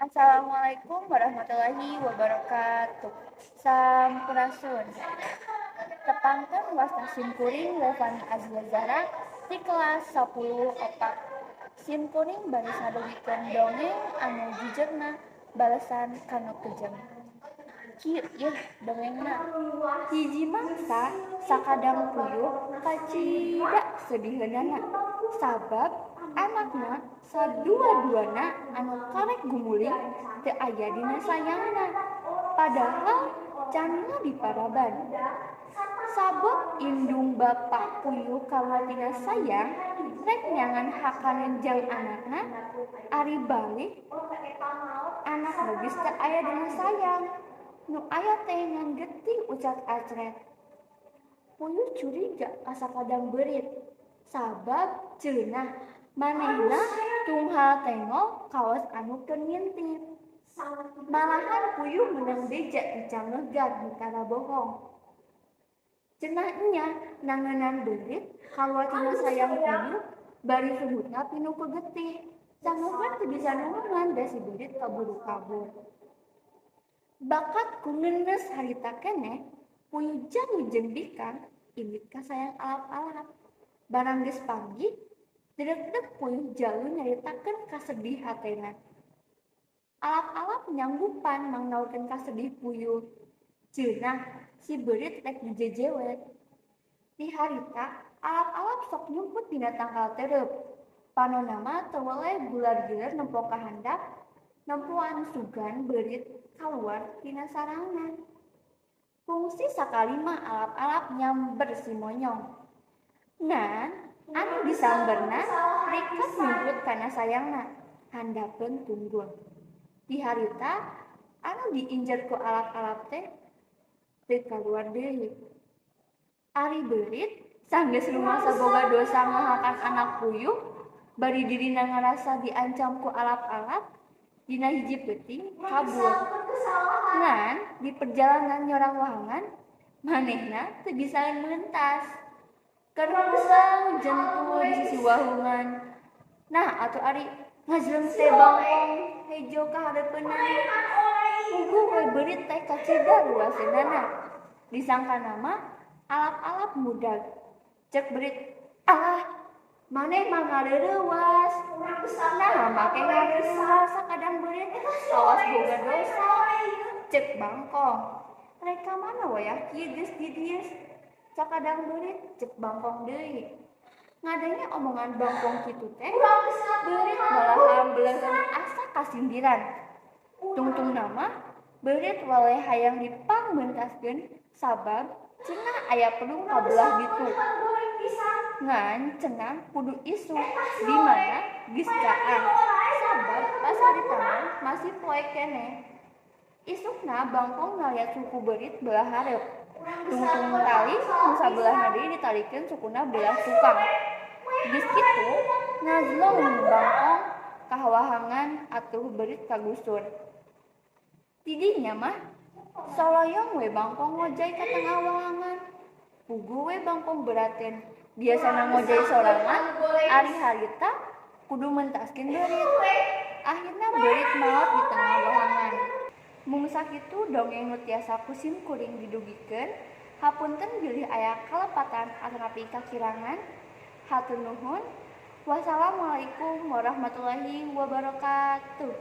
Assalamualaikum warahmatullahi wabarakatuh. Sampurasun. Tepangkeun wasta simkuring Levani Azia Zara di kelas 10 opat. Simkuring bari sadogikeun dongeng anu jujurna balesan kanu kejem. Kieu ieu dongengna. Hiji mangsa sakadang puyuh kacida sediheunana sabab anakna sadua-duana anu karek gumuling teu aya dina sayangna. Padahal canna diparaban. Sabab indung bapa puyuh kawatina sayang rek nyangan hakaneunjang anakna ari balik anak geus teu aya dina sayang. Nu aya teh ngan getih ucat acret. Puyuh curiga ka sakadang beurit sabab ceunah manehna tunggal tengok kaos anu keur ngintip. Malahan puyuh menang beja dicangeugan hentara bohong. Cenah nya nangeunaan beurit kawatina sayang puyuh bari suhutna pinuku getih. Cangeugan teu bisa nulungan da si beurit kaburu-kabur. Bakat ku ngeuneus harita keneh puyuh jangu jeung dikan indit ka sayang alap-alap. Barang geus panggih dedeg-deg puyuh jalu nyaritakeun kasedih hatena. Alap-alap nyanggupan mangnaurkeun kasedih puyuh. Ceunah si beurit rek dijejewet. Ti harita alap-alap sok nyumput dina tangkal tereup. Panonna mah teu weleh gular-gilir nempo ka handap nempoan sugan beurit kaluar tina sarangna. Fungsi sakali mah alap-alap nyamber si monyong. Ngan anu disamberna rikat nyumput kana sayangna handapeun tunggul. Di harita anu diinjer ku alap-alap teh teu kaluar deui. Ari beurit sanggeus rumasa boga dosa ngahakan anak puyuh bari dirina ngarasa diancam ku alap-alap dina hiji peuting kabur. Ngan di perjalanan nyorang wahangan manehna teu bisa meuntas. Kerulang jentul di sisi wahungan. Nah atuh ari ngajreng teh bangkong hejo ka hareupeunna. Puguh we beurit teh kacida luaseunana. Disangkana mah alap-alap mudag. Cek beurit, "Alah, maneh mah ngareureuwas." Nah, make ngareureuwas sakadang beurit awas boga dosa. Cek bangkong, "Rek ka mana wayah kieu geus di dieu?" Sakadang beurit cek bangkong deui. Ngadenge omongan bangkong kitu teh, beurit malahan beuleum asa kasindiran. Tungtungna mah beurit waleh hayang dipangmeuntaskeun sabab cenah aya pelung kabelah ditu. Ngan cenah kudu isu di mana geus caan sabab pas hari taman masih poe keneh. Isukna bangkong ngaliat suku beurit belah hareup. Tungtung tali nu sabelahna deui ditalikeun sukuna belah tukang. Geus kitu ngajlong bangkong ka wahangan atuh beurit kagusur. Tidinya mah soloyong we bangkong ngojay ka tengah wahangan. Puguh we bangkong beraten biasana ngojay sorangan ari harita kudu mentaskeun beurit. Akhirna beurit maot di tengah wahangan. Mung sakitu dongeng nu tiasa ku simkuring didugikeun. Hapunten bilih aya kalepatan atapi kakirangan. Hatur nuhun. Wassalamualaikum warahmatullahi wabarakatuh.